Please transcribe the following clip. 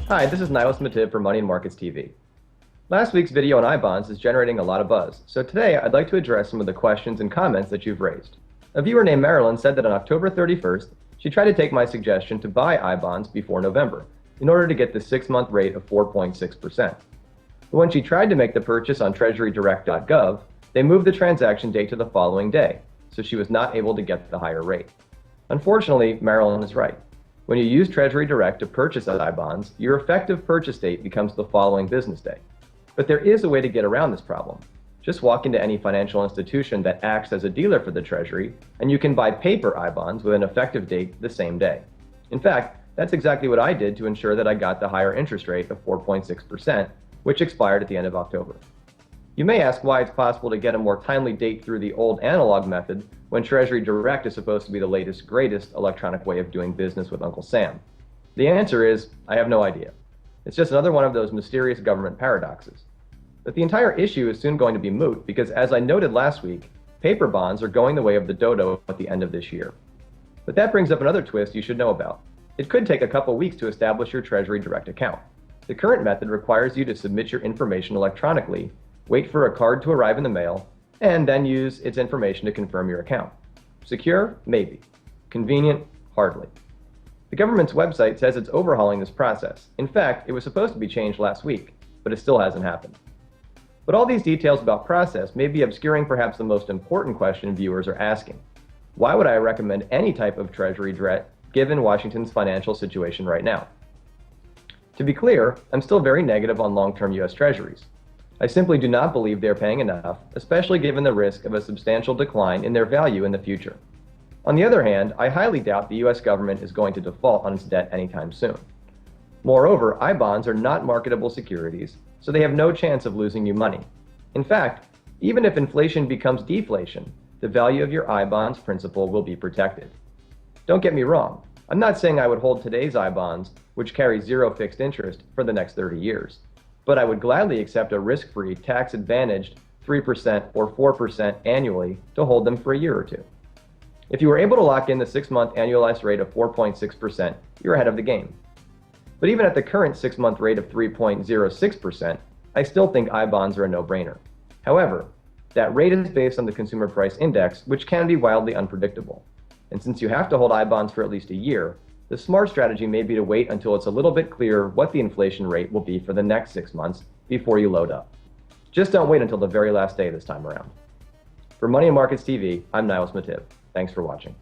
Hi, this is Nilus Mattive for Money and Markets TV. Last week's video on I-bonds is generating a lot of buzz, so today I'd like to address some of the questions and comments that you've raised. A viewer named Marilyn said that on October 31st, she tried to take my suggestion to buy I-bonds before November in order to get the 6-month rate of 4.6%. But when she tried to make the purchase on treasurydirect.gov, they moved the transaction date to the following day, so she was not able to get the higher rate. Unfortunately, Marilyn is right. When you use Treasury Direct to purchase I-bonds, your effective purchase date becomes the following business day. But there is a way to get around this problem. Just walk into any financial institution that acts as a dealer for the Treasury, and you can buy paper I-bonds with an effective date the same day. In fact, that's exactly what I did to ensure that I got the higher interest rate of 4.6%, which expired at the end of October. You may ask why it's possible to get a more timely date through the old analog method when Treasury Direct is supposed to be the latest, greatest electronic way of doing business with Uncle Sam. The answer is, I have no idea. It's just another one of those mysterious government paradoxes. But the entire issue is soon going to be moot because, as I noted last week, paper bonds are going the way of the dodo at the end of this year. But that brings up another twist you should know about. It could take a couple weeks to establish your Treasury Direct account. The current method requires you to submit your information electronically, wait for a card to arrive in the mail, and then use its information to confirm your account. Secure? Maybe. Convenient? Hardly. The government's website says it's overhauling this process. In fact, it was supposed to be changed last week, but it still hasn't happened. But all these details about process may be obscuring perhaps the most important question viewers are asking. Why would I recommend any type of Treasury Direct given Washington's financial situation right now? To be clear, I'm still very negative on long-term U.S. Treasuries. I simply do not believe they're paying enough, especially given the risk of a substantial decline in their value in the future. On the other hand, I highly doubt the U.S. government is going to default on its debt anytime soon. Moreover, I-bonds are not marketable securities, so they have no chance of losing you money. In fact, even if inflation becomes deflation, the value of your I-bonds principal will be protected. Don't get me wrong, I'm not saying I would hold today's I-bonds, which carry zero fixed interest, for the next 30 years. But I would gladly accept a risk-free, tax-advantaged 3% or 4% annually to hold them for a year or two. If you were able to lock in the 6-month annualized rate of 4.6%, you're ahead of the game. But even at the current 6-month rate of 3.06%, I still think I-bonds are a no-brainer. However, that rate is based on the Consumer Price Index, which can be wildly unpredictable. And since you have to hold I-bonds for at least a year, the smart strategy may be to wait until it's a little bit clearer what the inflation rate will be for the next 6 months before you load up. Just don't wait until the very last day this time around. For Money and Markets TV, I'm Nilus Mattive. Thanks for watching.